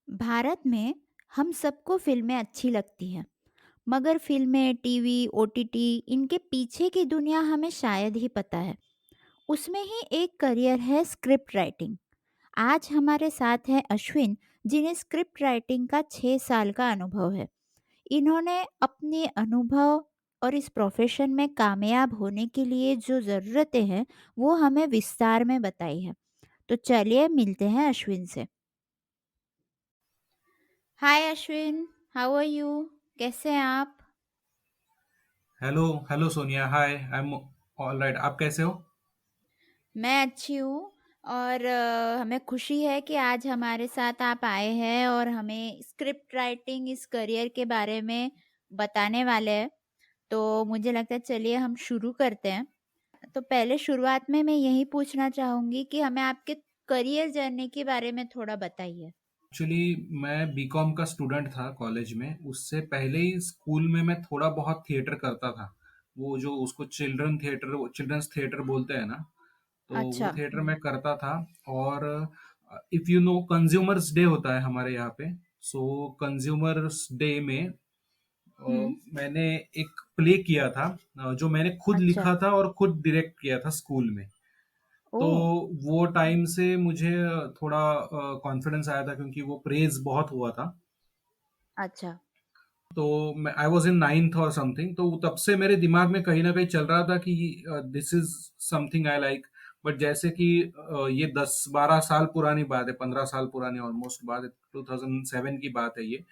भारत में हम सबको फिल्में अच्छी लगती हैं, मगर फिल्में, टीवी, ओटीटी इनके पीछे की दुनिया हमें शायद ही पता है। उसमें ही एक करियर है स्क्रिप्ट राइटिंग। आज हमारे साथ है अश्विन, जिन्हें स्क्रिप्ट राइटिंग का 6 साल का अनुभव है। इन्होंने अपने अनुभव और इस प्रोफेशन में कामयाब होने के लिए जो ज़रूरतें हैं, वो हमें विस्तार में बताई है। तो चलिए मिलते हैं अश्विन से। हाय अश्विन, हाउ आर यू? कैसे हैं आप? Hello hello Sonia, hi, I am all right. आप कैसे हो? मैं अच्छी हूँ। और हमें खुशी है कि आज हमारे साथ आप आए हैं और हमें स्क्रिप्ट राइटिंग इस करियर के बारे में बताने वाले हैं। तो मुझे लगता है चलिए हम शुरू करते हैं। तो पहले शुरुआत में मैं यही पूछना चाहूँगी कि हमें आपके करियर जर्नी के बारे में थोड़ा बताइए। एक्चुअली मैं बीकॉम का स्टूडेंट था कॉलेज में। उससे पहले ही स्कूल में मैं थोड़ा बहुत थिएटर करता था। वो जो उसको चिल्ड्रंस थिएटर बोलते हैं ना, तो वो अच्छा। थिएटर में करता था। और if you know, consumers day होता है हमारे यहाँ पे। सो कंज्यूमर्स डे में अ, हुँ। मैंने एक प्ले किया था, जो मैंने खुद अच्छा। लिखा था और खुद डायरेक्ट किया था स्कूल में। तो ओह! वो टाइम से मुझे थोड़ा कॉन्फिडेंस आया था, क्योंकि वो प्रेज बहुत हुआ था। अच्छा। तो मैं आई वॉज इन नाइन्थ और समथिंग, तो तब से मेरे दिमाग में कहीं ना कहीं चल रहा था कि this is something I like. But जैसे कि ये 10-12 साल पुरानी बात है, 15 साल पुरानी ऑलमोस्ट बात है, 2007 की बात है ये।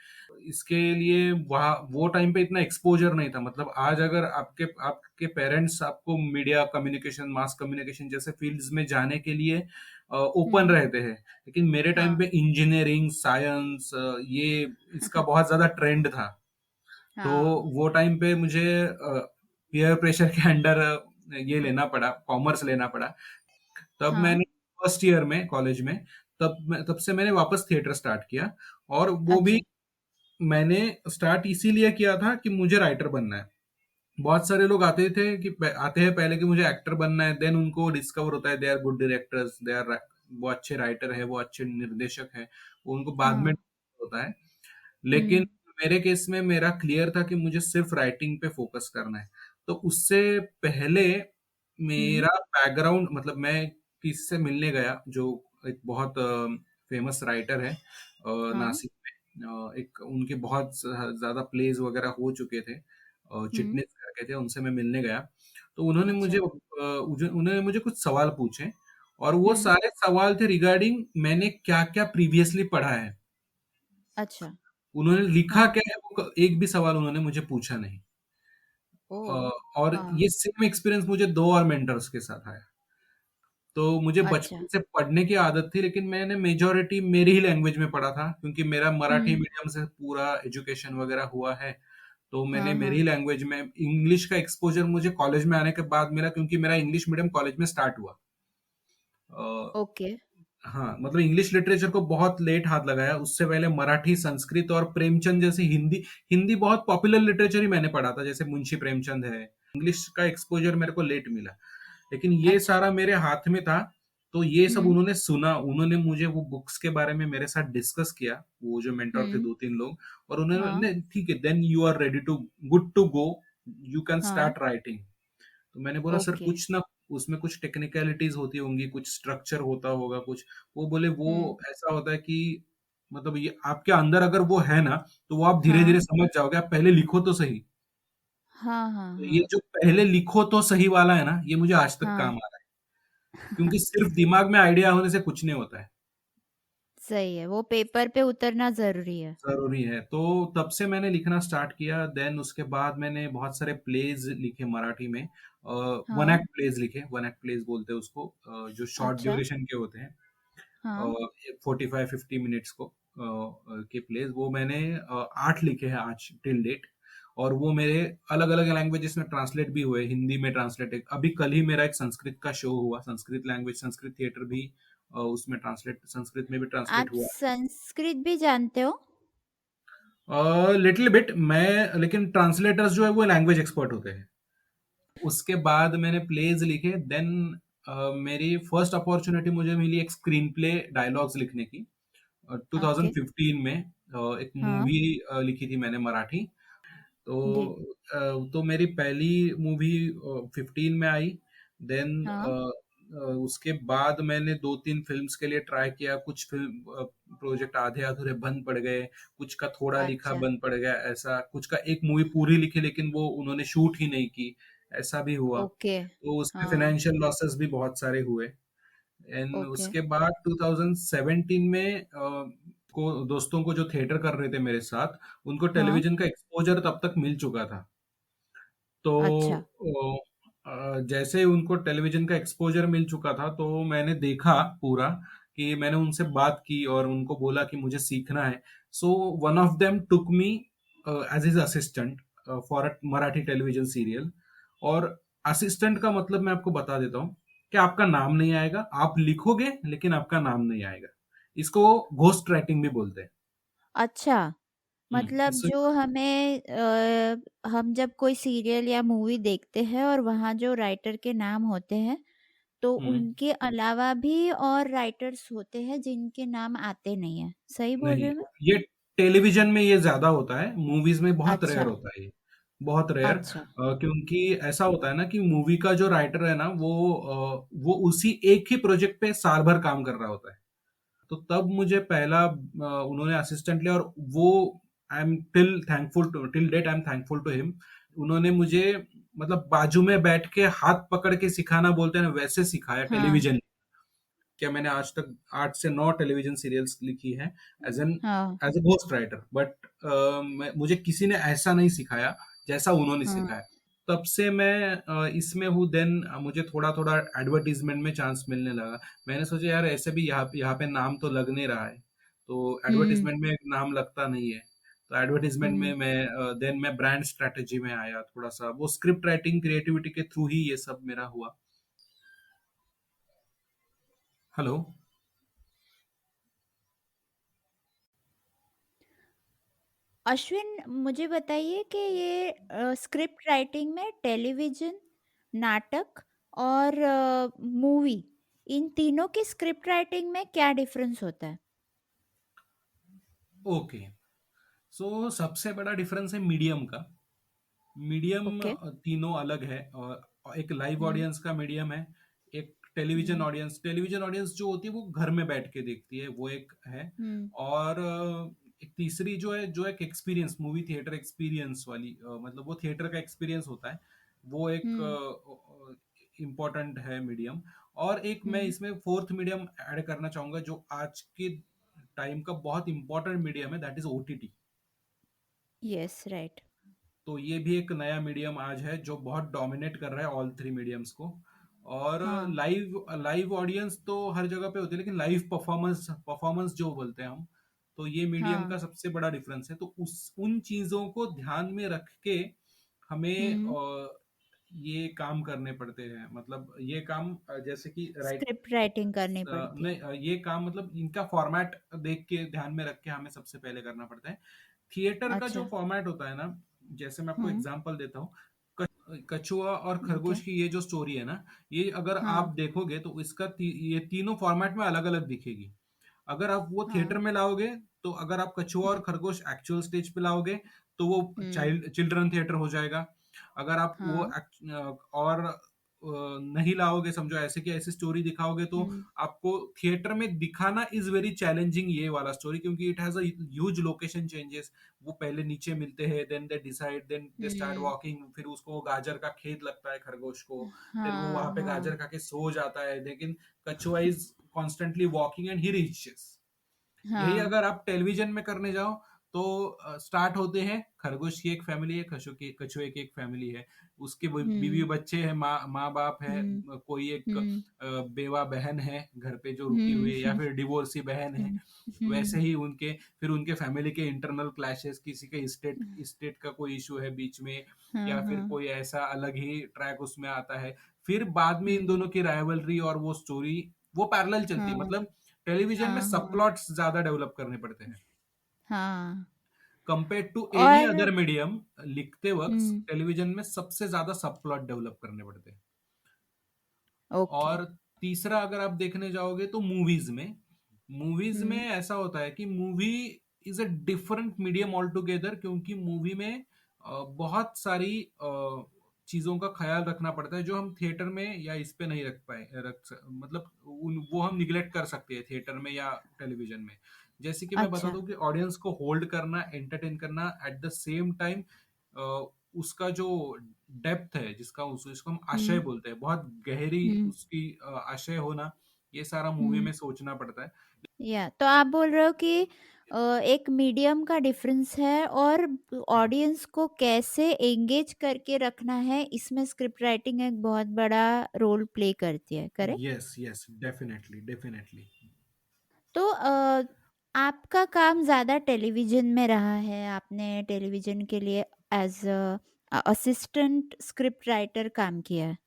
इसके लिए वहाँ वो टाइम पे इतना एक्सपोजर नहीं था। मतलब आज अगर आपके आपके पेरेंट्स आपको मीडिया कम्युनिकेशन, मास कम्युनिकेशन जैसे फील्ड्स में जाने के लिए ओपन हुँ। रहते हैं, लेकिन मेरे टाइम पे हाँ, इंजीनियरिंग, साइंस, ये इसका बहुत ज्यादा ट्रेंड था। तो हाँ। वो टाइम पे मुझे पीयर प्रेशर के अंडर ये लेना पड़ा, कॉमर्स लेना पड़ा। तब हाँ। मैंने फर्स्ट ईयर में कॉलेज में, तब से मैंने वापस थिएटर स्टार्ट किया। और वो भी अच्छा। मैंने स्टार्ट इसीलिए किया था कि मुझे राइटर बनना है। बहुत सारे लोग आते हैं पहले कि मुझे एक्टर बनना है, देन उनको डिस्कवर होता है they are good directors, they are, वो अच्छे राइटर है, वो अच्छे निर्देशक है, वो उनको बाद में हाँ। होता है। लेकिन हुँ। मेरे केस में मेरा क्लियर था कि मुझे सिर्फ राइटिंग पे फोकस करना है। तो उससे पहले हुँ। मेरा बैकग्राउंड, मतलब मैं किसी से मिलने गया जो एक बहुत फेमस राइटर है हाँ। नासिक में। एक उनके बहुत ज्यादा प्लेज वगैरह हो चुके थे, हुँ। चिटनेस करके थे, उनसे मैं मिलने गया। तो अच्छा। उन्होंने मुझे कुछ सवाल पूछे, और वो हुँ। सारे सवाल थे रिगार्डिंग मैंने क्या क्या प्रीवियसली पढ़ा है। अच्छा। उन्होंने लिखा हाँ। क्या है, वो एक भी सवाल उन्होंने मुझे पूछा नहीं। ओह! और हाँ। ये सेम एक्सपीरियंस मुझे दो और मेंटर्स के साथ आया। तो मुझे अच्छा। बचपन से पढ़ने की आदत थी, लेकिन मैंने मेजोरिटी मेरी ही लैंग्वेज में पढ़ा था, क्योंकि मेरा मराठी हुँ। मीडियम से पूरा एजुकेशन वगैरह हुआ है। तो मैंने हाँ, मेरी ही हाँ। लैंग्वेज में, इंग्लिश का एक्सपोजर मुझे कॉलेज में आने के बाद मिला, क्योंकि मेरा इंग्लिश मीडियम कॉलेज में स्टार्ट हुआ। अ, ओके। हाँ, मतलब इंग्लिश लिटरेचर को बहुत लेट हाथ लगाया। उससे पहले मराठी, संस्कृत और प्रेमचंद जैसी हिंदी हिंदी बहुत पॉपुलर लिटरेचर ही मैंने पढ़ा था, जैसे मुंशी प्रेमचंद है। इंग्लिश का एक्सपोजर मेरे को लेट मिला, लेकिन ये अच्छा। सारा मेरे हाथ में था। तो ये सब हुँ। उन्होंने सुना, उन्होंने मुझे वो बुक्स के बारे में मेरे साथ डिस्कस किया, वो जो मेंटोर थे हुँ। 2-3 लोग। और हाँ। उन्होंने, ठीक है, then you are ready to, good to go, you can हाँ। Start writing. तो मैंने बोला सर ओके। कुछ ना, उसमें कुछ टेक्निकलिटीज होती होंगी, कुछ स्ट्रक्चर होता होगा कुछ। वो बोले वो हुँ। ऐसा होता है कि, मतलब ये आपके अंदर अगर वो है ना, तो वो आप धीरे हाँ। धीरे समझ जाओगे, आप पहले लिखो तो सही। हाँ, हाँ, तो ये हाँ। जो पहले लिखो तो सही वाला है ना, ये मुझे आज तक हाँ। काम आ रहा है। क्योंकि सिर्फ दिमाग में आइडिया होने से कुछ नहीं होता है, सही है, वो पेपर पे उतरना ज़रूरी है। जरूरी है। तो तब से मैंने लिखना स्टार्ट किया। देन उसके बाद मैंने बहुत सारे प्लेज लिखे मराठी में, वन हाँ। एक्ट प्लेज लिखे, वन एक्ट प्लेज बोलते हैं उसको, जो शॉर्ट अच्छा। ड्यूरेशन के होते हैं, हाँ। 45-50 मिनट्स को के प्लेज। वो मैंने 8 लिखे हैं आज टिल डेट। और वो मेरे अलग अलग लैंग्वेजेस में ट्रांसलेट भी हुए, हिंदी में ट्रांसलेट, अभी कल ही मेरा एक संस्कृत का शो हुआ, संस्कृत लैंग्वेज, संस्कृत थिएटर भी, उसमें ट्रांसलेट, संस्कृत में भी ट्रांसलेट आप हुआ। संस्कृत भी जानते हो? लिटिल बिट मैं, लेकिन ट्रांसलेटर्स जो है वो लैंग्वेज एक्सपर्ट होते हैं। उसके बाद मैंने प्लेज लिखे। देन मेरी फर्स्ट अपॉर्चुनिटी मुझे मिली एक स्क्रीन प्ले डायलॉग्स लिखने की। ओके। 2015 में एक हाँ मूवी लिखी थी मैंने मराठी। तो जी। तो मेरी पहली मूवी 15 में आई। देन हाँ। उसके बाद मैंने दो तीन फिल्म्स के लिए ट्राई किया। कुछ फिल्म प्रोजेक्ट आधे अधूरे बंद पड़ गए, कुछ का थोड़ा लिखा अच्छा। बंद पड़ गया, ऐसा कुछ का एक मूवी पूरी लिखी लेकिन वो उन्होंने शूट ही नहीं की, ऐसा भी हुआ। ओके। तो उसमें हाँ। फाइनेंशियल लॉसेस भी बहुत सारे हुए। And okay. उसके बाद 2017 में को दोस्तों को जो थिएटर कर रहे थे मेरे साथ, उनको हाँ। टेलीविजन का एक्सपोजर तब तक मिल चुका था। तो अच्छा। जैसे ही उनको टेलीविजन का एक्सपोजर मिल चुका था तो मैंने देखा पूरा, कि मैंने उनसे बात की और उनको बोला कि मुझे सीखना है। So one of them took me as his assistant for a Marathi television serial. और असिस्टेंट का मतलब मैं आपको बता देता हूँ कि आपका नाम नहीं आएगा, आप लिखोगे लेकिन आपका नाम नहीं आएगा। इसको घोस्ट राइटिंग भी बोलते हैं। अच्छा, मतलब इससे जो हमें हम जब कोई सीरियल या मूवी देखते हैं और वहाँ जो राइटर के नाम होते हैं, तो हम्म, उनके अलावा भी और राइटर्स होते हैं जिनके नाम आते नहीं हैं, सही बोल नहीं, रही हूँ मैं? ये टेलीविजन में ये ज्यादा होता है, मूवीज में बहुत रेयर अच्छा। होता है ये, बहुत रेयर। अच्छा। क्योंकि ऐसा होता है ना कि मूवी का जो राइटर है ना, वो उसी एक ही प्रोजेक्ट पे साल भर काम कर रहा होता है। तो तब मुझे पहला उन्होंने असिस्टेंट लिया, और वो I am till date I am thankful to him. उन्होंने मुझे मतलब बाजू में बैठ के हाथ पकड़ के सिखाना बोलते हैं ना, वैसे सिखाया हाँ। टेलीविजन। क्या मैंने आज तक 8 से 9 टेलीविजन सीरियल्स लिखी है हाँ। As a ghost writer, but मुझे किसी ने ऐसा नहीं सिखाया जैसा उन्होंने हाँ। सिखाया। तब से मैं इसमें हूँ। देन मुझे थोड़ा थोड़ा एडवर्टीजमेंट में चांस मिलने लगा। मैंने सोचा यार ऐसे भी यहाँ पे नाम तो लग नहीं रहा है, तो हुँ, एडवर्टीजमेंट में नाम लगता नहीं है। तो एडवर्टीजमेंट हुँ। में देन मैं ब्रांड स्ट्रेटेजी में आया थोड़ा सा, वो स्क्रिप्ट राइटिंग क्रिएटिविटी के थ्रू ही ये सब मेरा हुआ। हेलो। अश्विन, मुझे बताइए कि ये स्क्रिप्ट राइटिंग में टेलीविज़न, नाटक और मूवी, इन तीनों की स्क्रिप्ट राइटिंग में क्या डिफ़रेंस होता है? ओके, सो सबसे बड़ा डिफरेंस है मीडियम का। Medium okay. तीनों अलग है। और एक लाइव हुँ, ऑडियंस का मीडियम है, एक हुँ, टेलीविजन ऑडियंस जो होती है वो घर में बैठ के देखती है, वो एक है। हुँ, और एक तीसरी जो है, जो एक एक्सपीरियंस, मूवी थिएटर एक्सपीरियंस वाली, मतलब वो थिएटर का एक्सपीरियंस होता है, वो एक हुँ, इम्पोर्टेंट है मीडियम। और एक मैं हुँ। इसमें फोर्थ मीडियम ऐड करना चाहूंगा, जो आज के टाइम का बहुत इंपॉर्टेंट मीडियम है, that is OTT. Yes, right. तो ये भी एक नया मीडियम आज है जो बहुत डोमिनेट कर रहा है ऑल थ्री मीडियम्स को। और हाँ, लाइव लाइव ऑडियंस तो हर जगह पे होती है, लेकिन लाइव परफॉर्मेंस परफॉर्मेंस जो बोलते हैं हम, तो ये मीडियम हाँ। का सबसे बड़ा डिफरेंस है। तो उस उन चीजों को ध्यान में रख के हमें हुँ। ये काम करने पड़ते हैं। मतलब ये काम जैसे कि राइट, स्क्रिप्ट राइटिंग करनी पड़ती है। नहीं, ये काम मतलब इनका फॉर्मेट देख के ध्यान में रख के हमें सबसे पहले करना पड़ता है। थिएटर का जो अच्छा। फॉर्मेट होता है ना, जैसे मैं आपको हुँ, एग्जांपल देता हूँ, कछुआ और ओके। खरगोश की ये जो स्टोरी है ना, ये अगर हाँ, आप देखोगे तो ये तीनों फॉर्मेट में अलग अलग दिखेगी। अगर आप वो हाँ। थिएटर में लाओगे, तो अगर आप कछुआ हुँ, और खरगोश एक्चुअल स्टेज पे लाओगे, तो वो हुँ। चिल्ड्रन थिएटर हो जाएगा। अगर आप वो हाँ। और नहीं लाओगे, समझो ऐसे की ऐसी स्टोरी दिखाओगे, तो हुँ, आपको थिएटर में दिखाना इज वेरी चैलेंजिंग ये वाला स्टोरी, क्योंकि it has huge location changes. वो पहले नीचे मिलते हैं, then they decide, then they start um. Walking, फिर उसको गाजर का खेत लगता है खरगोश को, फिर वो हाँ, वहां पे हाँ। गाजर खा के सो जाता है, लेकिन कछुआ is constantly walking and he reaches. यही हाँ। अगर आप टेलीविजन में करने जाओ, तो स्टार्ट होते हैं, खरगोश की एक फैमिली है, कछुए की एक फैमिली है, उसके बीवी हुँ, बच्चे हैं, माँ बाप है, हुँ, कोई एक हुँ, बेवा बहन है घर पे जो रुकी हुई हुँ, है, या फिर डिवोर्सी बहन है। हुँ, वैसे हुँ, ही उनके फिर उनके फैमिली के इंटरनल क्लैशेस, किसी के स्टेट का कोई इशू है बीच में, हाँ, या फिर हाँ। कोई ऐसा अलग ही ट्रैक उसमें आता है। फिर बाद में इन हुँ, दोनों की राइवलरी और वो स्टोरी वो पैरेलल चलती है। हाँ, मतलब टेलीविजन में हाँ, सब हाँ, प्लॉट्स ज्यादा डेवलप करने पड़ते हैं हाँ। कंपेयर टू एनी और अदर मीडियम। लिखते वक्त हुँ, टेलीविजन में सबसे ज्यादा सब प्लॉट डेवलप करने पड़ते हैं। ओके। और तीसरा अगर आप देखने जाओगे तो मूवीज में, मूवीज में हुँ, ऐसा होता है कि movie is a different medium all together, क्योंकि मूवी में बहुत सारी चीजों का ख्याल रखना पड़ता है जो हम थिएटर में या इस पे नहीं मतलब वो हम निगलेक्ट कर सकते हैं थिएटर में या टेलीविजन में। जैसे कि मैं बता अच्छा। दूं कि ऑडियंस को होल्ड करना, एंटरटेन करना, एट द सेम टाइम उसका जो डेप्थ है, जिसको हम आशय हुँ, बोलते हैं, बहुत गहरी हुँ। उसकी आशय होना, ये सारा मूवी हुँ। में सोचना पड़ता है। या तो आप बोल रहे हो कि एक मीडियम का डिफरेंस है और ऑडियंस को कैसे एंगेज करके रखना है, इसमें स्क्रिप्ट राइटिंग एक बहुत बड़ा रोल प्ले करती है, correct? Yes yes, definitely definitely. तो आपका काम ज़्यादा टेलीविज़न में रहा है, आपने टेलीविज़न के लिए एज़ असिस्टेंट स्क्रिप्ट राइटर काम किया है।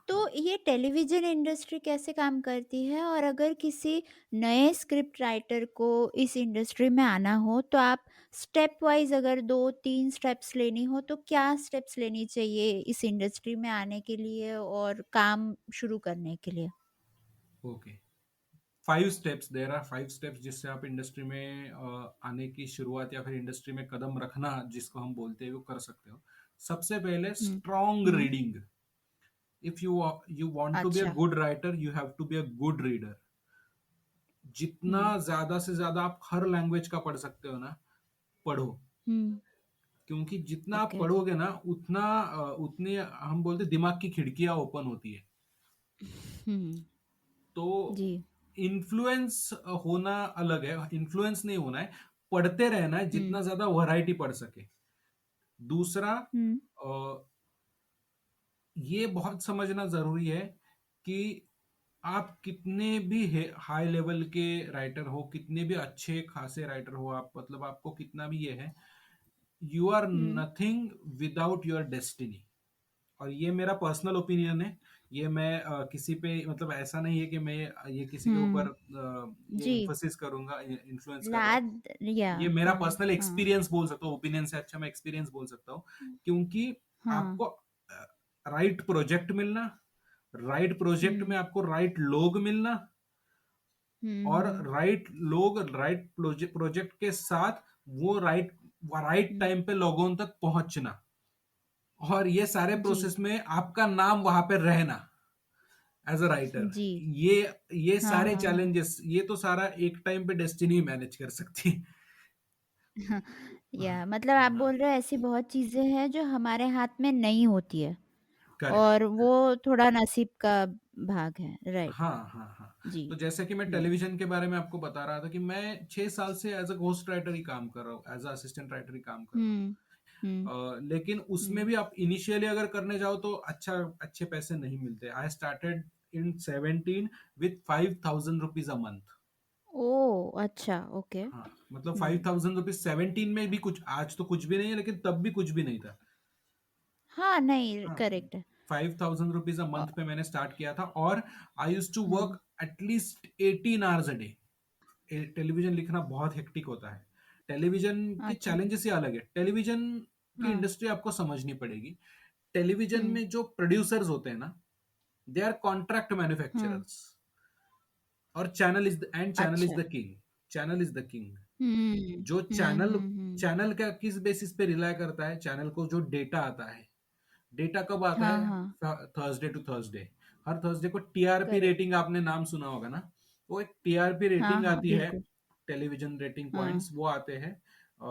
तो ये टेलीविज़न इंडस्ट्री कैसे काम करती है? और अगर किसी नए स्क्रिप्ट राइटर को इस इंडस्ट्री में आना हो, तो आप स्टेप वाइज़ अगर 2-3 स्टेप्स लेनी हो, तो क्या स्टेप्स लेनी चाहिए इस इंडस्ट्री में आने के लिए और काम शुरू करने के लिए? Okay, 5 steps, there are 5 steps जिससे आप इंडस्ट्री में आने की शुरुआत या फिर इंडस्ट्री में कदम रखना जिसको हम बोलते हैं वो कर सकते हो। सबसे पहले हुँ, स्ट्रॉन्ग हुँ। Reading. If you want to be a अच्छा। Good writer, you have to be a good reader. जितना हुँ, ज्यादा से ज्यादा आप हर लैंग्वेज का पढ़ सकते हो ना, पढ़ो। हुँ। क्योंकि जितना आप ओके। पढ़ोगे ना, उतनी हम बोलते दिमाग की खिड़कियां ओपन होती है। हुँ, तो जी। इन्फ्लुएंस होना अलग है, इन्फ्लुएंस नहीं होना है, पढ़ते रहना है हुँ, जितना ज्यादा वैरायटी पढ़ सके। दूसरा, हुँ, अ, ये बहुत समझना जरूरी है कि आप कितने भी हाई लेवल के राइटर हो, कितने भी अच्छे खासे राइटर हो आप, मतलब आपको कितना भी ये है, you are um, nothing without your destiny. और ये मेरा पर्सनल ओपिनियन है। ये मैं किसी पे, मतलब ऐसा नहीं है कि मैं ये किसी के ऊपर हुँ। ये जी, इन्फोसिस करूंगा, इन्फ्लुएंस कर रहा हूँ। लाद या ये मेरा हाँ, पर्सनल हाँ। एक्सपीरियंस बोल सकता हूँ, ओपिनियन से अच्छा मैं एक्सपीरियंस बोल सकता हूँ। क्योंकि हाँ। आपको राइट प्रोजेक्ट मिलना, राइट प्रोजेक्ट में हुँ, आपको राइट लोग मिलना, हुँ, और हुँ, राइट लोग राइट प्रोजेक्ट के साथ वो राइट राइट हुँ। टाइम पे लोगों तक पहुंचना, और ये सारे जी, प्रोसेस में आपका नाम वहां पे रहना एज अ राइटर। जी। ये ये हाँ, सारे हाँ, हाँ। चैलेंजेस, ये तो सारा एक टाइम पे डेस्टिनी मैनेज कर सकती है। हाँ, या मतलब आप हाँ, बोल रहे हो ऐसी बहुत चीज़ें हैं जो हमारे हाथ में नहीं होती है करेक्ट। और वो थोड़ा नसीब का भाग है, राइट? हाँ हाँ हाँ। जी। तो जैसे कि मैं हुँ, टेलीविजन के बारे में आपको बता रहा था कि मैं 6 साल से एज अ घोस्ट राइटर ही काम कर रहा हूँ, एज अ असिस्टेंट राइटर ही काम कर रहा हूँ। हुँ, हुँ, लेकिन उसमें हुँ। भी आप इनिशियली अगर करने जाओ तो अच्छे पैसे नहीं मिलते। I started in 17 with 5,000 rupees a month. ओह! अच्छा, ओके। हाँ, मतलब हुँ। 5,000 रुपीज 17 में भी कुछ, आज तो कुछ भी नहीं है लेकिन तब भी कुछ भी नहीं था। हाँ, नहीं हाँ, करेक्ट है। 5,000 रुपीज अ अ, मंथ पे मैंने स्टार्ट किया था, और I use to hmm, work at least 18 hours a day. Television लिखना बहुत हेक्टिक होता है। टेलीविजन के अच्छा। चैलेंजेस ही अलग है। टेलीविजन की हाँ, इंडस्ट्री आपको समझनी पड़ेगी। टेलीविजन हुँ, में जो प्रोड्यूसर्स होते हैं ना, दे आर कॉन्ट्रैक्ट हाँ। मैन्युफैक्चरर्स, और चैनल इज अच्छा। The king. Channel is the king. हुँ, जो हुँ, चैनल हुँ, हुँ। चैनल का किस बेसिस पे रिलाय करता है, चैनल को जो डेटा आता है, डेटा कब आता हाँ, है? हाँ, थर्सडे टू थर्सडे। हर थर्सडे को टीआरपी करेक्ट। रेटिंग, आपने नाम सुना होगा ना, वो एक टीआरपी हाँ, रेटिंग हाँ, आती है। बिल्कुल। टेलीविजन रेटिंग हाँ, पॉइंट्स वो आते हैं।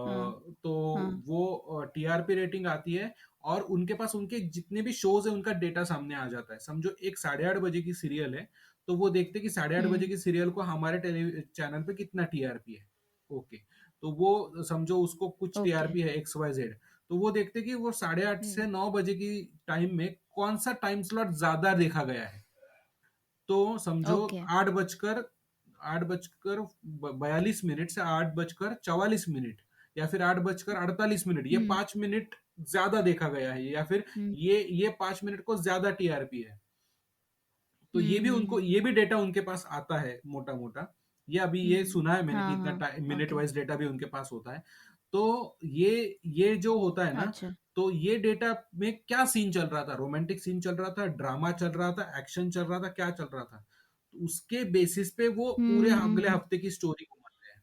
हाँ, तो हाँ। वो टीआरपी रेटिंग आती है, और उनके पास उनके जितने भी शोज है उनका डेटा सामने आ जाता है। समझो एक 8:30 बजे की सीरियल है, तो वो देखते हैं कि 8:30 बजे हुँ, की सीरियल को हमारे टेली चैनल पे कितना टीआरपी है। ओके, तो वो समझो उसको कुछ ओके। टीआरपी है XYZ, तो वो देखते कि वो 8:30 हुँ, से 9 बजे की टाइम में कौन सा टाइम स्लॉट ज्यादा देखा गया है। तो समझो ओके। 8:42 से 8:44 या फिर 8:48, ये हुँ, 5 मिनट ज्यादा देखा गया है, या फिर हुँ, ये 5 मिनट को ज्यादा टीआरपी है। तो ये हुँ, भी हुँ, उनको, हुँ। ये भी डेटा उनके पास आता है मोटा मोटा। ये अभी ये हुँ, सुना है मैंने कि हाँ, इतना हाँ, मिनट ओके। वाइज डेटा भी उनके पास होता है। तो ये जो होता है ना, अच्छा। तो ये डेटा में क्या सीन चल रहा था, रोमांटिक सीन चल रहा था, ड्रामा चल रहा था, एक्शन चल रहा था, क्या चल रहा था, तो उसके बेसिस पे वो पूरे अगले हुँ। हफ्ते की स्टोरी घुमाते हैं।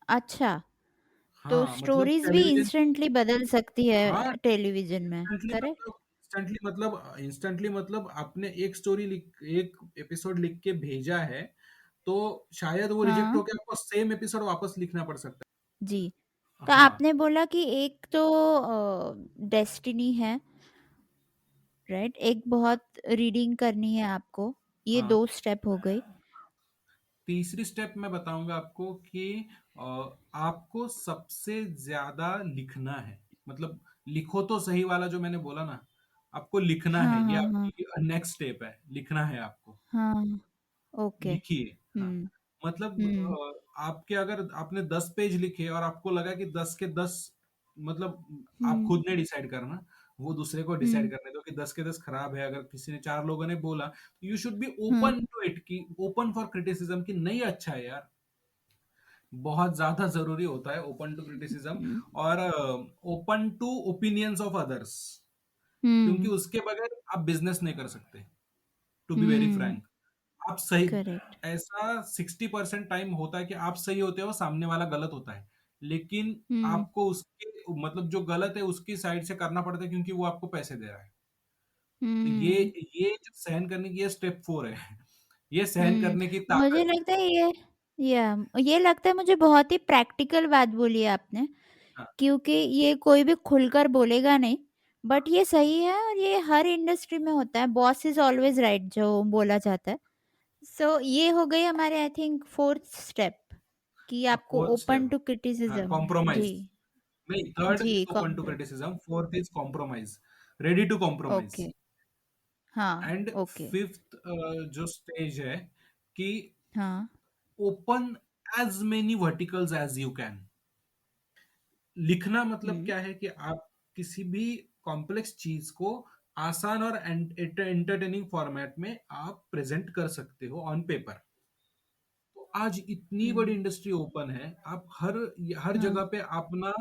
अच्छा, तो हाँ, मतलब स्टोरीज़ भी टेलीविज़न। इंस्टेंटली बदल सकती है हाँ, टेलीविज़न में, करेक्ट? इंस्टेंटली मतलब आपने एक स्टोरी लिख एक एपिसोड लिख के भेजा है, तो शायद वो रिजेक्ट हाँ, होके आपको सेम एपिसोड वापस लिखना पड़ सकता जी। है। तो हाँ, आपने बोला कि एक तो डेस्टिनी है, राइट? एक बहुत रीडिंग करनी है आपको, ये हाँ। 2 स्टेप हो गई। तीसरी स्टेप मैं बताऊंगा आपको कि अ, आपको सबसे ज्यादा लिखना है। मतलब लिखो तो सही वाला जो मैंने बोला ना, आपको लिखना है, हाँ, ये हाँ, हाँ। आपकी नेक्स्ट स्टेप है, लिखना है आपको। हाँ, ओके। लिखिए। हाँ, हुँ, मतलब हुँ, आपके अगर आपने 10 पेज लिखे और आपको लगा कि 10 के 10, मतलब आप हुँ, खुद ने डिसाइड करना, वो दूसरे को डिसाइड हुँ, करने दो कि 10 के 10 खराब है। अगर किसी ने 4 लोगों ने बोला, you should be um, open to it, की ओपन फॉर क्रिटिसिज्म, कि नहीं अच्छा है यार। बहुत ज्यादा जरूरी होता है ओपन टू क्रिटिसिज्म, हुँ, और open to opinions of others, क्योंकि हुँ, उसके बगैर आप बिजनेस नहीं कर सकते, to be very um, frank. आप सही, करेक्ट। ऐसा 60% टाइम होता है कि आप सही होते हो, सामने वाला गलत होता है, लेकिन हुँ, आपको उसके, मतलब जो गलत है उसकी साइड से करना पड़ता है, क्योंकि वो आपको पैसे दे रहा है। तो हुँ, ये जो सहन करने की, ये स्टेप 4 है। ये सहन हुँ। करने की मुझे ताकत है। लगता है ये लगता है मुझे बहुत ही प्रैक्टिकल बात बोली है आपने, हाँ, क्योंकि ये कोई भी खुलकर बोलेगा नहीं, बट ये सही है और ये हर इंडस्ट्री में होता है, बॉस इज़ ऑलवेज़ राइट जो बोला जाता है। सो ये हो गई हमारे आई थिंक 4th स्टेप कि हाँ, आपको फोर्थ ओपन स्टेप। टू हाँ, क्रिटिसिज्म। जी, कॉम्प्रोमाइज। नहीं, थर्ड जी, is open to compro criticism, fourth is compromise, ready to compromise. Okay, हाँ, एंड ओके, फिफ्थ जो स्टेज है कि हाँ, open as many verticals as you can. लिखना मतलब हुँ, क्या है कि आप किसी भी कॉम्प्लेक्स चीज को आसान और एंटरटेनिंग फॉर्मेट में आप प्रेजेंट कर सकते हो ऑन पेपर। तो आज इतनी बड़ी हुँ, इंडस्ट्री ओपन है, आप हर हर हाँ, जगह पे अपना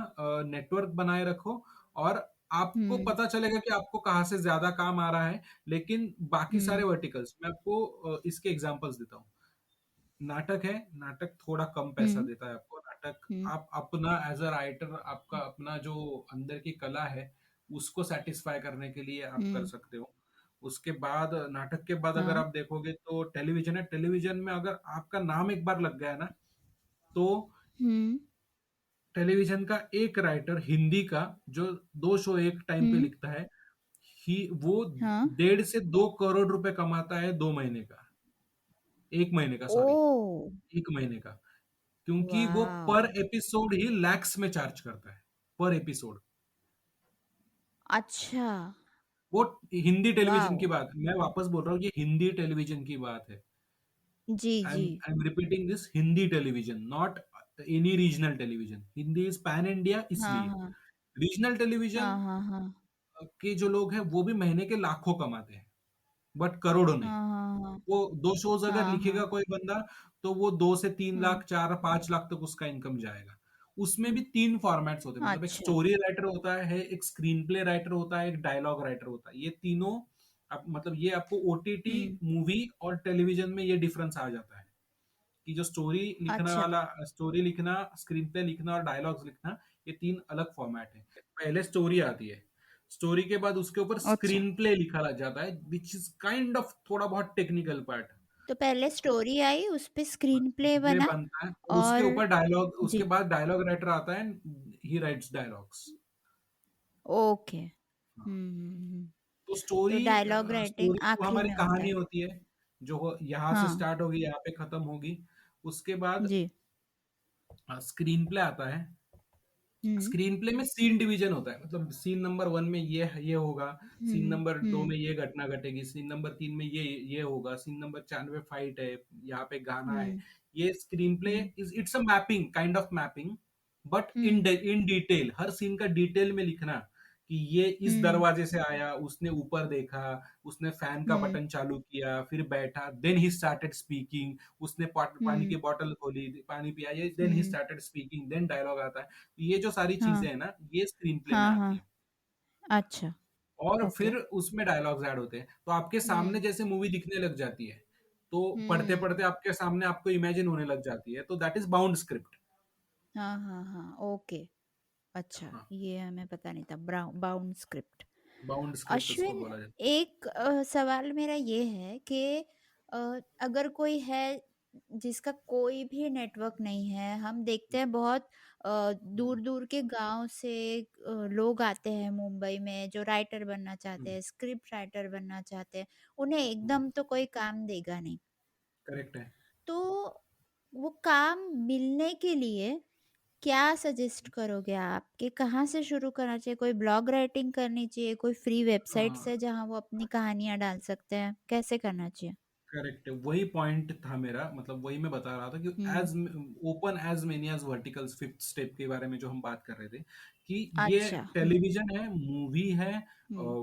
नेटवर्क बनाए रखो, और आपको हुँ, पता चलेगा कि आपको कहाँ से ज्यादा काम आ रहा है। लेकिन बाकी सारे हुँ, वर्टिकल्स, मैं आपको इसके एग्जांपल्स देता हूँ। नाटक है, नाटक थोड़ा कम पैसा हुँ, देता है आपको। नाटक हुँ, आप अपना एज अ राइटर, आपका अपना जो अंदर की कला है उसको सेटिस्फाई करने के लिए आप कर हुँ, सकते हो। उसके बाद, नाटक के बाद अगर हाँ, आप देखोगे तो टेलीविजन है। टेलीविजन में अगर आपका नाम एक बार लग गया है ना, तो हुँ, टेलीविजन का एक राइटर हिंदी का, जो 2 शो एक टाइम पे हुँ, लिखता है, ही वो हाँ, 1.5 से 2 करोड़ रुपए कमाता है 2 महीने का, 1 महीने का, सॉरी, ओह! 1 महीने का। क्योंकि वो वॉव! पर एपिसोड ही लैक्स में चार्ज करता है, पर एपिसोड। अच्छा, वो हिंदी टेलीविजन की वॉव! बात, मैं वापस बोल रहा हूँ, ये हिंदी टेलीविजन की बात है। जी, जी। I am repeating this, Hindi television, not any regional television. Hindi is pan India, हाँ, इसलिए हाँ। रीजनल टेलीविजन हाँ, हाँ, हाँ। के जो लोग हैं वो भी महीने के लाखों कमाते हैं, बट करोड़ों नहीं। हाँ, हाँ, हाँ। वो 2 शोज अगर हाँ, लिखेगा हाँ। कोई बंदा, तो वो 2 से 3 लाख, हुँ, 4 5 लाख तक उसका इनकम जाएगा। उसमें भी हुँ। 3 फॉर्मेट्स होते हैं, मतलब एक अच्छा। स्टोरी राइटर होता है, एक स्क्रीन प्ले राइटर होता है, एक डायलॉग राइटर होता है। ये तीनों मतलब ये आपको ओटीटी, हुँ, मूवी और टेलीविजन में ये डिफरेंस आ जाता है कि जो स्टोरी लिखने अच्छा, वाला, स्टोरी लिखना, स्क्रीन प्ले लिखना और डायलॉग्स लिखना, ये 3 अलग फॉर्मेट है। पहले स्टोरी आती है, स्टोरी के बाद उसके ऊपर अच्छा। स्क्रीन प्ले लिखा जाता है, विच इज काइंड ऑफ थोड़ा बहुत टेक्निकल पार्ट। तो पहले स्टोरी आई, उसपे स्क्रीन प्ले प्ले बना बनता है, और उसके और ऊपर डायलॉग, उसके जी, बाद डायलॉग राइटर आता है, ही राइट्स डायलॉग्स। ओके। हुँ, हुँ, हुँ। तो तो स्टोरी, डायलॉग राइटिंग स्टोरी जो आखिरी हमारी में होता कहानी है। होती है, जो यहाँ से हाँ, स्टार्ट होगी, यहाँ पे खत्म होगी। उसके बाद जी। स्क्रीन प्ले आता है। हुँ, स्क्रीन प्ले में सीन डिवीजन होता है, मतलब सीन नंबर 1 में ये होगा, सीन हुँ, नंबर 2 हुँ, में ये घटना घटेगी, सीन नंबर 3 में ये होगा, सीन नंबर 4 में फाइट है, यहाँ पे गाना है। हुँ, ये screen play um, is, it's a mapping, kind of mapping, but um, in detail, हर सीन का डिटेल में लिखना कि ये इस हुँ, दरवाजे से आया, उसने ऊपर देखा, उसने फैन का हुँ, बटन चालू किया, फिर बैठा, देन ही स्टार्टेड स्पीकिंग, उसने पानी हुँ, की बोतल खोली, पानी पिया, ये देन ही um. Started speaking, then dialogue आता है। ये जो सारी हाँ, चीजें हैं ना, ये स्क्रीन प्ले में हाँ, आती हाँ। है। अच्छा। और ओके। फिर उसमें डायलॉग्स ऐड होते हैं। तो आपके सामने हुँ। जैसे मूवी दिखने लग जाती है, तो हुँ। पढ़ते-पढ़ते आपके सामने आपको इमेजिन होने लग जाती है, तो दैट इज़ बाउंड स्क्रिप्ट। हाँ, हाँ, हाँ, ओके। अच्छा, हाँ, ये हमें पता नहीं था, बाउंड स्क्रिप्ट। बाउंड स्क्रिप्ट उसको अश्विन, बोला जाता एक सवाल मेरा ये है कि अगर कोई है जिसका कोई भी नेटवर्क नहीं है, हम देखते हैं बहुत है। हुँ, दूर-दूर के गाँव से लोग आते हैं मुंबई में जो राइटर बनना चाहते हुँ, हैं, स्क्रिप्ट राइटर बनना चाहते हैं, उन्हें हुँ, एकदम तो कोई काम देगा नहीं। करेक्ट है। तो वो काम मिलने के लिए क्या सजेस्ट करोगे आप कि कहाँ से शुरू करना चाहिए? कोई ब्लॉग राइटिंग करनी चाहिए, कोई फ्री अ वेबसाइट्स है जहाँ वो अपनी कहानियाँ डाल सकते हैं? कैसे करना चाहिए? करेक्ट है, वही पॉइंट था मेरा, मतलब वही मैं बता रहा था कि हुँ। As open as many as verticals, fifth step के बारे में जो हम बात कर रहे थे, कि ये अच्छा। टेलीविजन है, मूवी है, हुँ,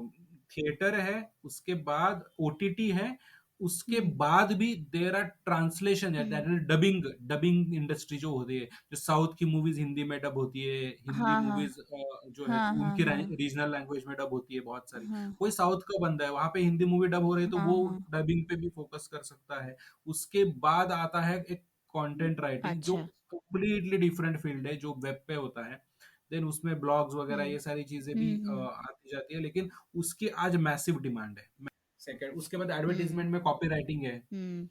थिएटर है, उसके बाद ओटीटी है, उसके हुँ, बाद भी देर आर ट्रांसलेशन है, हुँ। That is dubbing, dubbing industry जो होती है, जो साउथ की मूवीज हिंदी में डब होती है, हिंदी हाँ, हाँ। मूवीज जो है हाँ, हाँ, उनकी हाँ। रीजनल लैंग्वेज में डब होती है बहुत सारी। हाँ, कोई साउथ का बंदा है, वहां पे हिंदी मूवी डब हो रही है, तो हाँ, वो हाँ। डबिंग पे भी फोकस कर सकता है। उसके बाद आता है एक हुँ, कंटेंट राइटिंग, जो अच्छा। कंप्लीटली डिफरेंट फील्ड है, जो वेब पे होता है। देन उसमें ब्लॉग्स वगैरह हुँ। ये सारी चीजें भी हुँ, हुँ, आती जाती है, लेकिन उसकी आज मैसिव डिमांड है। सेकंड, उसके बाद हुँ, एडवर्टीजमेंट में कॉपी राइटिंग है, हुँ।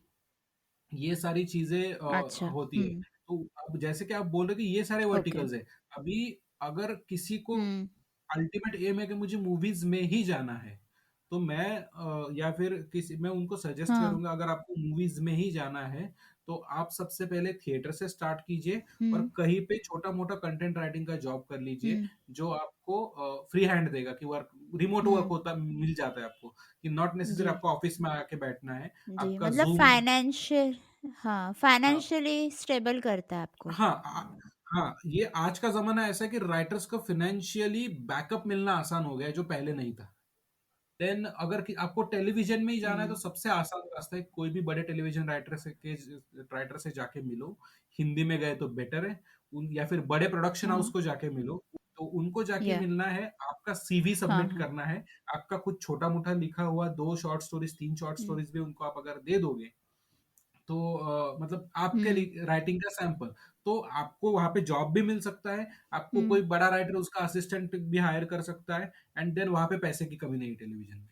ये सारी चीजें अच्छा। होती है। हुँ, तो अब जैसे कि आप बोल रहे हो कि ये सारे ओके। वर्टिकल्स है, अभी अगर किसी को हुँ, अल्टीमेट एम है कि मुझे मूवीज में ही जाना है, तो मैं या फिर किसी, मैं उनको सजेस्ट हाँ। करूंगा, अगर आपको मूवीज में ही जाना है तो आप सबसे पहले थिएटर से स्टार्ट कीजिए, और हुँ, कहीं पे छोटा मोटा कंटेंट राइटिंग का जॉब कर लीजिए, हुँ, जो आपको फ्री हैंड देगा, कि वर्क, रिमोट वर्क हुँ। होता मिल जाता है आपको, कि नॉट नेसेसरी जी। आपको ऑफिस में आके बैठना है। जी, आपका मतलब जूम, फाइनेंशियल, हाँ, हाँ, फाइनेंशियली स्टेबल करता है आपको। हाँ, हाँ, ये आज का ज़माना ऐसा है कि राइटर्स को फाइनेंशियली बैकअप मिलना आसान हो गया है, जो पहले नहीं था। देन अगर कि आपको टेलीविज़न में ही जाना है, तो हुँ, सबसे आसान रास्ता है, कोई भी बड़े टेलीविज़न राइटर से जाके मिलो। हिंदी में गए तो बेटर है। उन या फिर बड़े प्रोडक्शन हाउस हाँ, को जाके मिलो। तो उनको जाके या मिलना है, आपका सीवी हाँ, सबमिट हाँ। करना है, आपका कुछ छोटा-मोटा लिखा हुआ 2 शॉर्ट स्टोरीज़, 3 शॉर्ट हुँ, स्टोरीज़ भी उनको आप अगर दे दोगे, तो मतलब आपके हुँ, लिए राइटिंग का सैंपल, तो आपको वहां पे जॉब भी मिल सकता है, आपको हुँ, कोई बड़ा राइटर उसका असिस्टेंट भी हायर कर सकता है, एंड देन वहां पे पैसे की कमी नहीं है टेलीविजन में।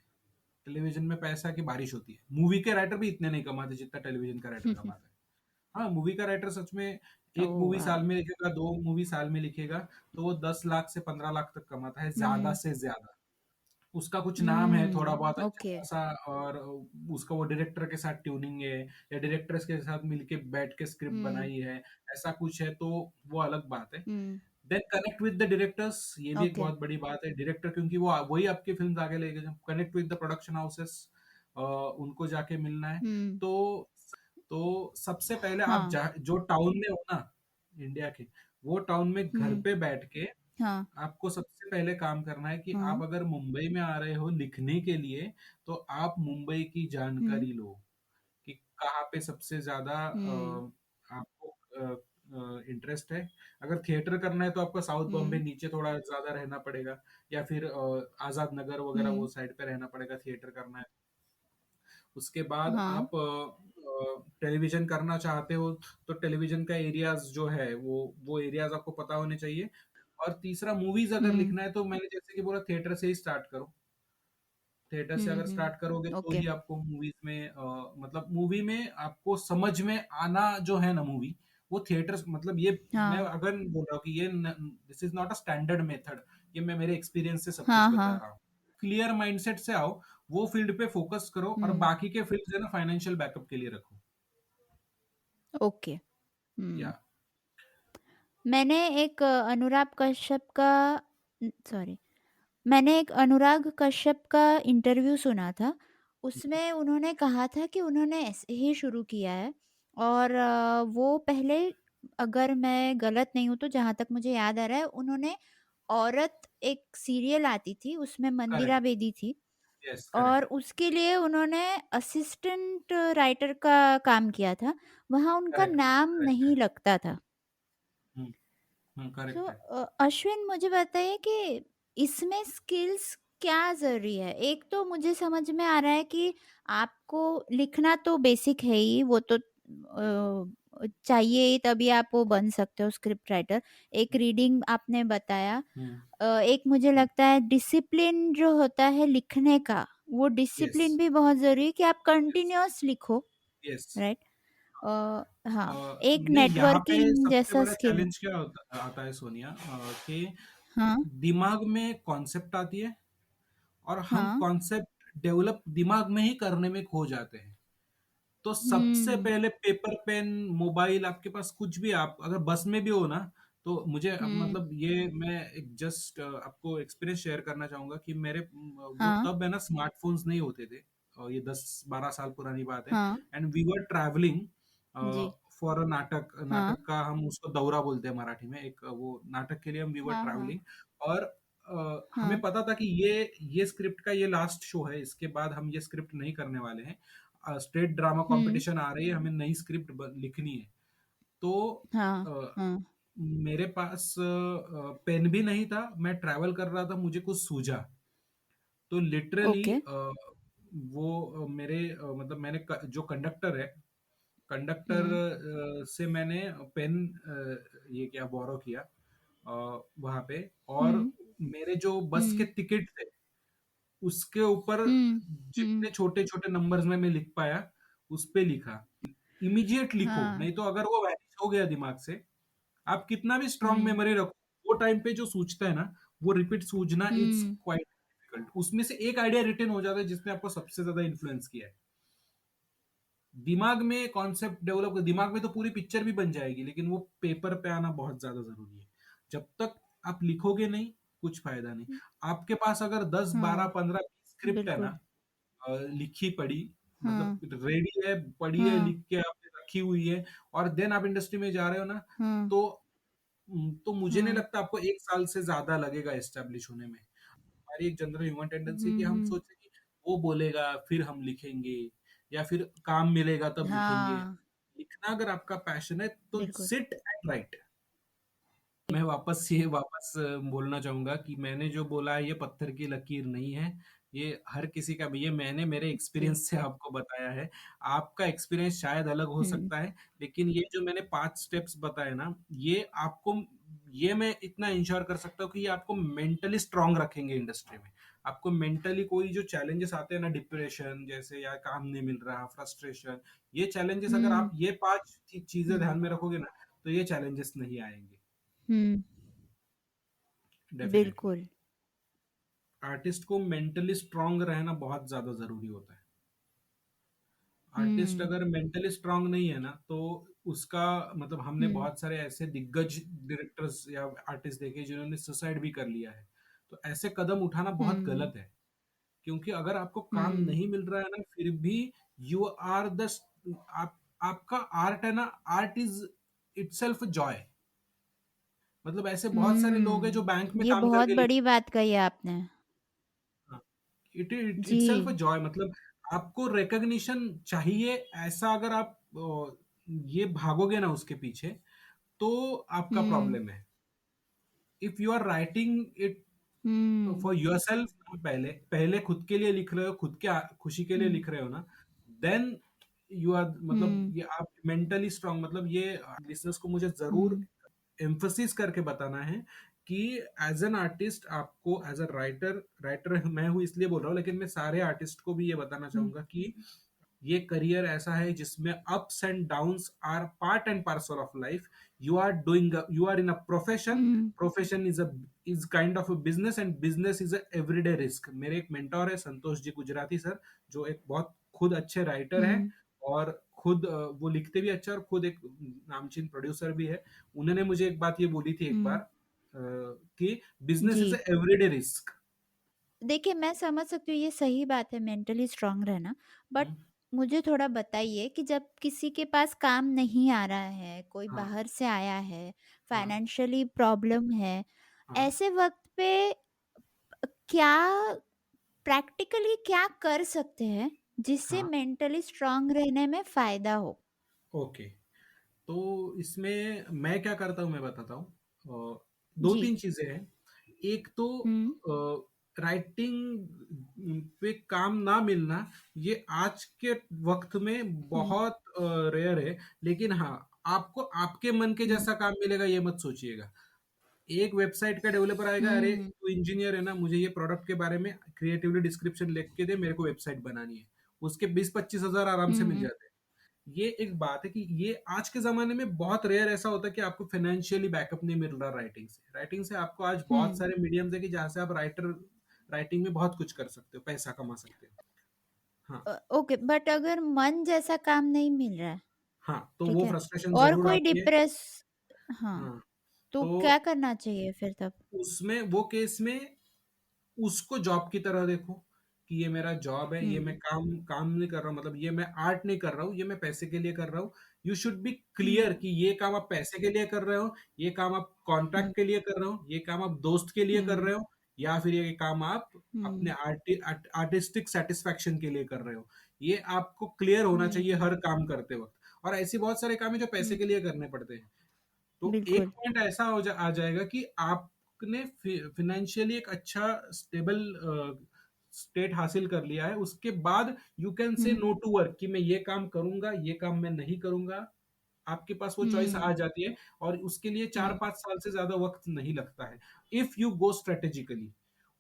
टेलीविजन में पैसा की बारिश होती है, मूवी के राइटर भी इतने नहीं कमाते जितना टेलीविजन का राइटर कमाता है। हाँ, मूवी का राइटर सच में एक ओह मूवी साल वाओ! में लिखेगा, 2 मूवी साल में लिखेगा, तो वो 10 लाख से 15 लाख तक कमाता है, ज्यादा हुँ, से ज्यादा। उसका कुछ नाम है थोड़ा बहुत हुँ, अच्छा ओके। खासा, और उसका वो डायरेक्टर के साथ ट्यूनिंग है, या डायरेक्टर्स के साथ मिलके बैठ के स्क्रिप्ट हुँ, बनाई है, ऐसा कुछ है, तो वो अलग बात है। हुँ, then connect with the directors, ये भी एक ओके। बहुत बड़ी बात है, डायरेक्टर, क्योंकि वो वही आपकी फिल्म आगे लेके जाए। Connect with the production houses, उनको जाके मिलना है। हुँ, तो सबसे पहले आप हाँ, जो टाउन में हो ना, इंडिया के, वो टाउन में घर हुँ, पे बैठ के हाँ, आपको सबसे पहले काम करना है, कि हाँ, आप अगर मुंबई में आ रहे हो लिखने के लिए, तो आप मुंबई की हुँ, जानकारी लो, कि कहाँ पे सबसे ज्यादा हुँ, आपको इंटरेस्ट है। अगर थिएटर करना है तो आपको साउथ बॉम्बे हुँ, नीचे थोड़ा ज्यादा रहना पड़ेगा, या फिर आजाद नगर वगैरह वो हुँ, साइड पे रहना पड़ेगा, थिएटर करना है। उसके बाद हाँ, आप टेलीविजन करना चाहते हो, तो टेलीविजन का एरियाज जो है, वो एरियाज आपको पता होने चाहिए। और तीसरा, मूवीज अगर हुँ, लिखना है, तो मैंने जैसे कि बोला, थिएटर से ही स्टार्ट करो। थिएटर से हुँ, अगर स्टार्ट करोगे, हुँ, तो ओके। ही आपको मूवीज में मतलब मूवी में आपको समझ में आना जो है ना मूवी, वो थिएटर, मतलब ये मैं हाँ, अगर बोल रहा हूँ कि ये this is not a standard method, ये मैं मेरे एक्सपीरियंस से सब कुछ हाँ, बता हाँ, रहा हूँ। क्लियर माइंडसेट से आओ, वो फील्ड पे फोकस करो, और हुँ, बाकी के फील्ड है ना, फाइनेंशियल बैकअप के लिए रखो। ओके। या हुँ। मैंने एक अनुराग कश्यप का सॉरी, मैंने एक अनुराग कश्यप का इंटरव्यू सुना था। उसमें उन्होंने कहा था कि उन्होंने ऐसे ही शुरू किया है और वो पहले, अगर मैं गलत नहीं हूँ तो जहाँ तक मुझे याद आ रहा है, उन्होंने औरत एक सीरियल आती थी, उसमें मंदिरा करेक्ट, बेदी थी यस, और करेक्ट, उसके लिए उन्होंने असिस्टेंट राइटर का काम किया था। वहाँ उनका करेक्ट, नाम करेक्ट, नहीं करेक्ट, लगता था। सो करेक्ट है। अश्विन, मुझे बताइए कि इसमें स्किल्स क्या ज़रूरी है? एक तो मुझे समझ में आ रहा है कि आपको लिखना तो बेसिक है ही, वो तो चाहिए ही, तभी आप वो बन सकते हो स्क्रिप्ट राइटर। एक रीडिंग आपने बताया। हुँ, एक मुझे हुँ, लगता है डिसिप्लिन जो होता है लिखने का, वो यस, डिसिप्लिन भी बहुत ज़रूरी है कि आप यस, कंटिन्यूअस लिखो, यस। राइट? हाँ, एक नहीं, यहाँ पे नेटवर्किंग सबसे जैसा बड़ा स्किल। चैलेंज क्या होता आता है सोनिया, कि हाँ, दिमाग में कॉन्सेप्ट आती है और हम हाँ। कॉन्सेप्ट डेवलप दिमाग में ही करने में खो जाते हैं। तो सबसे हुँ, पहले पेपर पेन मोबाइल आपके पास कुछ भी, आप अगर बस में भी हो ना, तो मुझे अब हुँ, मतलब ये मैं एक जस्ट आपको एक्सपीरियंस शेयर करना चाहूंगा कि मेरे वो हाँ, तब है ना, स्मार्टफोन्स नहीं होते थे, और ये 10-12 साल पुरानी बात है। हाँ, एंड वी वर ट्रैवलिंग जी, फॉर अ नाटक, हाँ, नाटक का हम उसको दौरा बोलते हैं मराठी में, एक वो नाटक के लिए हम वी वर हाँ, हाँ, ट्रैवलिंग। और हमें हाँ। पता था कि ये स्क्रिप्ट का ये लास्ट शो है, इसके बाद हम ये स्क्रिप्ट नहीं करने वाले हैं। स्टेट ड्रामा हुँ, कंपटीशन आ रही है, हमें नई स्क्रिप्ट लिखनी है। तो हाँ, अ, हाँ, मेरे पास पेन भी नहीं था, मैं ट्रैवल कर रहा था, मुझे कुछ सूझा। तो लिटरली ओके। वो मेरे मतलब मैंने जो कंडक्टर है, कंडक्टर हुँ, से मैंने पेन ये क्या बोरो किया वहां पे। और हुँ, मेरे जो बस के हुँ, टिकट थे, उसके ऊपर हुँ, हुँ, जितने छोटे-छोटे नंबर्स में मैं लिख पाया, उस पे लिखा। इमीडिएट लिखो, हाँ, नहीं तो अगर वो वैनिश हो गया दिमाग से, आप कितना भी स्ट्रॉन्ग हुँ, मेमोरी रखो, वो टाइम पे जो सूझता है ना, वो रिपीट सूझना इट्स हुँ, क्वाइट डिफिकल्ट। उसमें से एक आइडिया रिटेन हो जाता है जिसने आपको सबसे ज़्यादा इन्फ्लुएंस किया है। दिमाग में कॉन्सेप्ट डेवलप, दिमाग में तो पूरी पिक्चर भी बन जाएगी, लेकिन वो पेपर पे आना बहुत ज़्यादा ज़रूरी है। जब तक आप लिखोगे नहीं, कुछ फ़ायदा नहीं। आपके पास अगर 10, 12, हाँ, 15, 20 स्क्रिप्ट है ना, बिल्कुल। लिखी पढ़ी, मतलब हाँ, रेडी है, पढ़ी है, हाँ, लिख के आपने रखी हुई है, और देन आप इंडस्ट्री में जा रहे हो ना, हाँ, तो मुझे नहीं हाँ, लगता आपको 1 साल से ज़्यादा लगेगा एस्टेब्लिश होने में। हमारी एक जनरल ह्यूमन टेंडेंसी है कि हुँ, हम हुँ, सोचते हैं कि वो बोलेगा फिर हम लिखेंगे, या फिर काम मिलेगा तब लिखेंगे। हाँ, लिखना अगर आपका पैशन है तो बिल्कुल। Sit and right. मैं वापस बोलना चाहूँगा कि मैंने जो बोला है ये पत्थर की लकीर नहीं है। ये हर किसी का भी, ये मैंने मेरे जी, एक्सपीरियंस से आपको बताया है। आपका एक्सपीरियंस शायद अलग हो हुँ, सकता है, लेकिन ये जो मैंने 5 स्टेप्स बताए ना, ये आपको, ये मैं इतना इंश्योर कर सकता हूँ कि ये आपको मेंटली स्ट्रॉन्ग रखेंगे इंडस्ट्री में। आपको मेंटली कोई जो चैलेंजेस आते हैं ना, डिप्रेशन जैसे, या काम नहीं मिल रहा, फ्रस्ट्रेशन, ये चैलेंजेस अगर आप हुँ, ये 5 चीज़ें हुँ, ध्यान में रखोगे ना, तो ये चैलेंजेस नहीं आएँगे। हुँ, डेफिनेटली। बिल्कुल। आर्टिस्ट को मेंटली स्ट्रांग रहना बहुत ज़्यादा ज़रूरी होता है। आर्टिस्ट हुँ, अगर मेंटली स्ट्रांग नहीं है ना, तो उसका मतलब, हमने हुँ, बहुत सारे ऐसे दिग्गज डायरेक्टर्स या आर्टिस्ट देखे जिन्होंने सुसाइड भी कर लिया है। तो ऐसे कदम उठाना बहुत हुँ, गलत है, क्योंकि अगर आपको काम हुँ, नहीं मिल रहा है ना, फिर भी यू आर द, आप आपका आर्ट है ना, आर्ट इज इटसेल्फ जॉय। मतलब ऐसे बहुत सारे लोग हैं जो हुँ। बैंक में ये काम बहुत करके बड़ी लिखते हैं। बात कही आपने। हाँ, इट इटसेल्फ अ जी, जॉय। मतलब आपको रिकॉग्निशन चाहिए, ऐसा अगर आप ये भागोगे ना उसके पीछे, तो आपका हुँ, प्रॉब्लम है। If you are writing it um, for yourself, पहले पहले खुद के लिए लिख रहे हो, खुद के खुशी के लिए हुँ, लिख रहे हो ना, देन यू आर, मतलब हुँ, ये आप मेंटली स्ट्रांग, मतलब ये लिसनर्स को मुझे जरूर हुँ, एम्फसिस करके बताना है कि एज एन आर्टिस्ट, आपको एज अ राइटर, राइटर मैं हूँ इसलिए बोल रहा हूँ, लेकिन मैं सारे आर्टिस्ट को भी ये बताना हुँ, चाहूंगा कि ये करियर ऐसा है जिसमें ups and downs are part and parcel of life. You are doing, you are in a profession, um, profession is kind of a business, and business is a everyday risk. मेरे एक mentor है Santosh ji Gujarati sir, जो एक बहुत खुद अच्छे writer हैं, हुँ, और खुद वो लिखते भी अच्छा, और खुद एक नामचीन प्रोड्यूसर भी है। उन्होंने मुझे एक बात ये बोली थी एक बार, हुँ, कि बिजनेस जी। Is a everyday risk. देखिए, मैं समझ सकती हूँ, ये सही बात है मेंटली स्ट्रांग रहना, बट मुझे थोड़ा बताइए कि जब किसी के पास काम नहीं आ रहा है, कोई हाँ, बाहर से आया है, हाँ, फाइनेंशियली प्रॉब्लम है, हाँ, ऐसे वक़्त पे क्या प्रैक्टिकली क्या कर सकते हैं जिससे हाँ, मेंटली स्ट्रांग रहने में फ़ायदा हो? ओके। तो इसमें मैं क्या करता हूँ मैं बताता हूँ। जी। 2-3 चीज़ें हैं। एक तो हुँ, राइटिंग पे काम ना मिलना, ये आज के वक्त में हुँ, बहुत रेयर है। लेकिन हाँ, आपको आपके मन के हुँ, जैसा काम मिलेगा ये मत सोचिएगा। एक वेबसाइट का डेवलपर आएगा, अरे हुँ, तू इंजीनियर है ना, मुझे ये प्रोडक्ट के बारे में क्रिएटिवली डिस्क्रिप्शन लिख के दे, मेरे को वेबसाइट बनानी है। उसके 20-25 हज़ार आराम से मिल हुँ, जाते हैं। ये एक बात है कि ये आज के ज़माने में बहुत रेयर ऐसा होता है कि आपको फाइनेंशियली बैकअप नहीं मिल रहा राइटिंग से। राइटिंग से आपको आज बहुत हुँ। सारे मीडियम्स है कि जहाँ से आप राइटिंग में बहुत कुछ कर सकते हो, पैसा कमा सकते हो। हाँ, ओके, बट अगर मन जैसा काम नहीं मिल रहा है, हाँ, तो ठीक वो है? फ्रस्ट्रेशन और ज़रूर कोई आती है। डिप्रेस हाँ, हाँ, तो तो क्या करना चाहिए फिर तब? उसमें वो केस में उसको जॉब की तरह देखो कि ये मेरा जॉब है, ये मैं हुँ, काम काम नहीं कर रहा हूँ, मतलब ये मैं आर्ट नहीं कर रहा हूँ, ये मैं पैसे के लिए कर रहा हूँ। यू शुड बी क्लियर हुँ, कि ये काम आप पैसे के लिए कर रहे हो, ये काम आप हुँ, कॉन्ट्रैक्ट के लिए कर रहे हो, ये काम आप दोस्त के लिए कर हुँ, रहे हो, या फिर ये काम आप अपने हुँ, आर्टिस्टिक सेटिस्फैक्शन के लिए कर रहे हो। ये आपको क्लियर होना हुँ, चाहिए हर काम करते वक्त। और ऐसी बहुत सारे काम है जो पैसे हुँ, के लिए करने पड़ते हैं। तो एक बिल्कुल। पॉइंट ऐसा आ जाएगा कि आपने फिनेंशियली एक अच्छा स्टेबल स्टेट हासिल कर लिया है, उसके बाद you can say hmm, no to work कि मैं ये काम करूंगा, ये काम मैं नहीं करूंगा। आपके पास वो चॉइस हुँ, आ जाती है, और उसके लिए चार हुँ, पांच साल से ज्यादा वक्त नहीं लगता है, इफ यू गो स्ट्रेटेजिकली।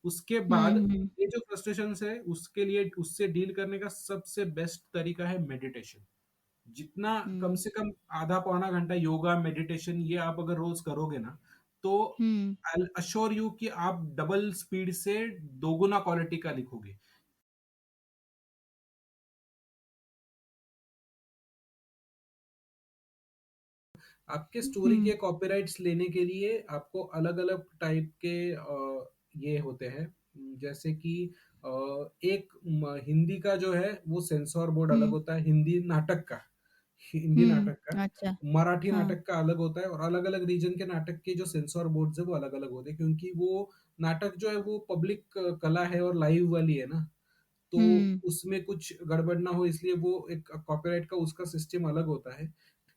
उसके हुँ, बाद हुँ, ये जो फ्रस्ट्रेशन है, उसके लिए उससे डील करने का सबसे बेस्ट तरीका है मेडिटेशन। जितना कम हुँ, से कम आधा पौना घंटा योगा मेडिटेशन ये आप अगर रोज करोगे ना, तो हुँ, आई अश्योर यू कि आप डबल स्पीड से दोगुना क्वालिटी का लिखोगे। आपके स्टोरी हुँ, के कॉपीराइट्स लेने के लिए आपको अलग अलग टाइप के ये होते हैं। जैसे कि एक हिंदी का जो है वो सेंसर बोर्ड अलग हुँ, होता है, हिंदी हुँ, नाटक का। अच्छा, मराठी हाँ, नाटक का अलग होता है, और अलग अलग रीजन के नाटक के जो सेंसर बोर्ड है वो अलग अलग होते हैं, क्योंकि वो नाटक जो है वो पब्लिक कला है और लाइव वाली है ना। तो हुँ, उसमें कुछ गड़बड़ ना हो, इसलिए वो एक कॉपीराइट का उसका सिस्टम अलग होता है।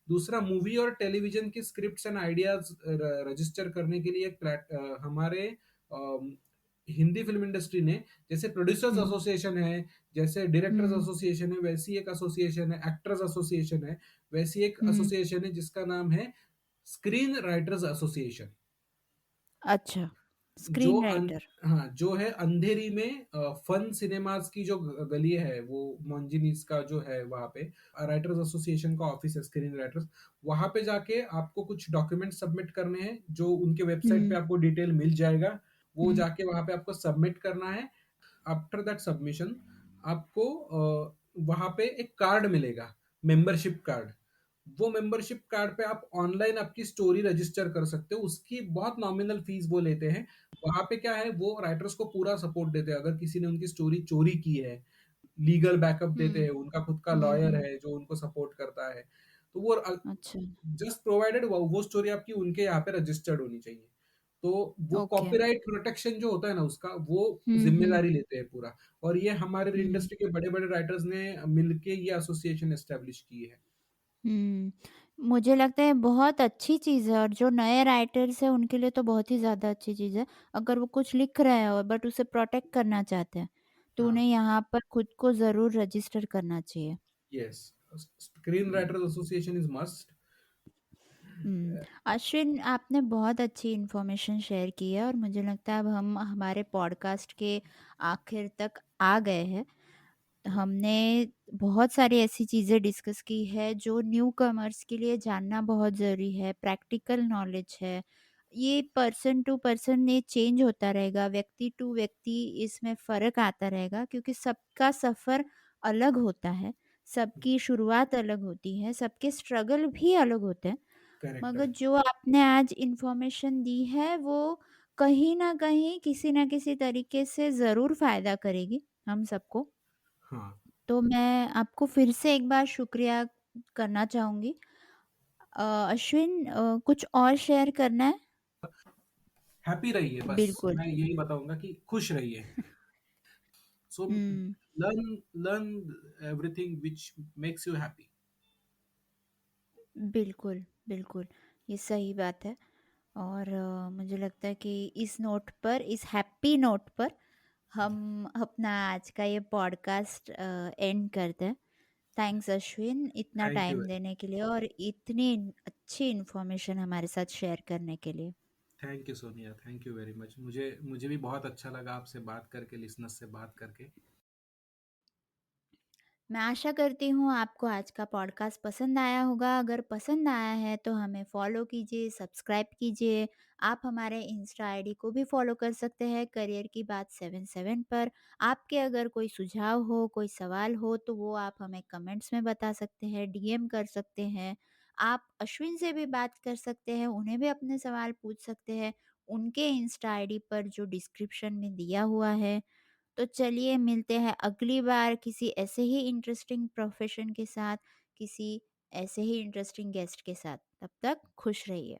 दूसरा, मूवी और टेलीविजन की स्क्रिप्ट्स एंड आइडियाज रजिस्टर करने के लिए हमारे अम, हिंदी फिल्म इंडस्ट्री ने, जैसे प्रोड्यूसर्स हुँ, एसोसिएशन है, जैसे डायरेक्टर्स हुँ, एसोसिएशन है, वैसी एक एसोसिएशन है, एक्टर्स एसोसिएशन है, वैसी एक हुँ, एसोसिएशन है जिसका नाम है स्क्रीन राइटर्स एसोसिएशन। अच्छा, जो स्क्रीन राइटर। हाँ, जो है अंधेरी में फन सिनेमास की जो गली है, वो मोन्जिनीस का जो है वहाँ पे राइटर्स एसोसिएशन का ऑफिस है, स्क्रीन राइटर्स। वहाँ पे जाके आपको कुछ डॉक्यूमेंट सबमिट करने हैं, जो उनके वेबसाइट पे हुँ, आपको डिटेल मिल जाएगा। वो हुँ, जाके वहाँ पे आपको सबमिट करना है। आफ्टर दैट सबमिशन आपको वहाँ पे एक कार्ड मिलेगा, मेंबरशिप कार्ड। वो मेंबरशिप कार्ड पे आप ऑनलाइन आपकी स्टोरी रजिस्टर कर सकते हो, उसकी बहुत नॉमिनल फीस वो लेते हैं। वहाँ पे क्या है, वो राइटर्स को पूरा सपोर्ट देते हैं, अगर किसी ने उनकी स्टोरी चोरी की है, लीगल बैकअप देते हुँ, हैं, उनका खुद का हुँ, लॉयर हुँ, है जो उनको सपोर्ट करता है। तो वो अच्छा, जस्ट प्रोवाइडेड वो स्टोरी आपकी उनके यहाँ पे रजिस्टर्ड होनी चाहिए। तो वो ओके। कॉपीराइट प्रोटेक्शन जो होता है ना उसका, वो हुँ, हुँ, जिम्मेदारी लेते हैं पूरा। और ये हमारे हुँ, इंडस्ट्री के बड़े बड़े राइटर्स ने मिलके ये एसोसिएशन एस्टेब्लिश की है। हुँ। मुझे लगता है बहुत अच्छी चीज़ है और जो नए राइटर्स हैं उनके लिए तो बहुत ही ज़्यादा अच्छी चीज़ है। अगर वो कुछ लिख रहे हैं और बट उसे प्रोटेक्ट करना चाहते हैं, तो हाँ, उन्हें यहाँ पर खुद को ज़रूर रजिस्टर करना चाहिए। Yes, screen hmm. Writers association is must. हुँ। अश्विन, आपने बहुत अच्छी इन्फॉर्मेशन शेयर की है और मुझे लगता है अब हम हमारे पॉडकास्ट के आखिर तक आ गए हैं। हमने बहुत सारी ऐसी चीज़ें डिस्कस की है जो न्यू कमर्स के लिए जानना बहुत ज़रूरी है, प्रैक्टिकल नॉलेज है। ये पर्सन टू पर्सन ये चेंज होता रहेगा, व्यक्ति टू व्यक्ति इसमें फ़र्क आता रहेगा क्योंकि सबका सफ़र अलग होता है, सबकी शुरुआत अलग होती है, सबके स्ट्रगल भी अलग होते हैं। करेक्ट, मगर करेक्ट। जो आपने आज इन्फॉर्मेशन दी है वो कहीं न कहीं, किसी न किसी तरीके से ज़रूर फ़ायदा करेगी हम सबको। हाँ, तो मैं आपको फिर से एक बार शुक्रिया करना चाहूँगी। अश्विन, कुछ और शेयर करना है? हैप्पी रहिए, बस बिल्कुल। मैं यही बताऊंगा कि खुश रहिए। So hmm, learn learn everything which makes you happy. बिल्कुल, बिल्कुल। ये सही बात है और मुझे लगता है कि इस नोट पर, इस हैप्पी नोट पर हम अपना आज का ये पॉडकास्ट एंड करते हैं। थैंक्स अश्विन, इतना थैंक यू। टाइम देने के लिए और इतनी अच्छी इन्फॉर्मेशन हमारे साथ शेयर करने के लिए। Thank you Sonia, thank you very much. मुझे मुझे भी बहुत अच्छा लगा आपसे बात करके, लिसनर्स से बात करके। मैं आशा करती हूँ आपको आज का पॉडकास्ट पसंद आया होगा। अगर पसंद आया है तो हमें फॉलो कीजिए, सब्सक्राइब कीजिए। आप हमारे इंस्टा आईडी को भी फॉलो कर सकते हैं, करियर की बात 77 पर। आपके अगर कोई सुझाव हो, कोई सवाल हो तो वो आप हमें कमेंट्स में बता सकते हैं, डीएम कर सकते हैं। आप अश्विन से भी बात कर सकते हैं, उन्हें भी अपने सवाल पूछ सकते हैं, उनके इंस्टा आईडी पर जो डिस्क्रिप्शन में दिया हुआ है। तो चलिए मिलते हैं अगली बार किसी ऐसे ही इंटरेस्टिंग प्रोफेशन के साथ, किसी ऐसे ही इंटरेस्टिंग गेस्ट के साथ। तब तक खुश रहिए।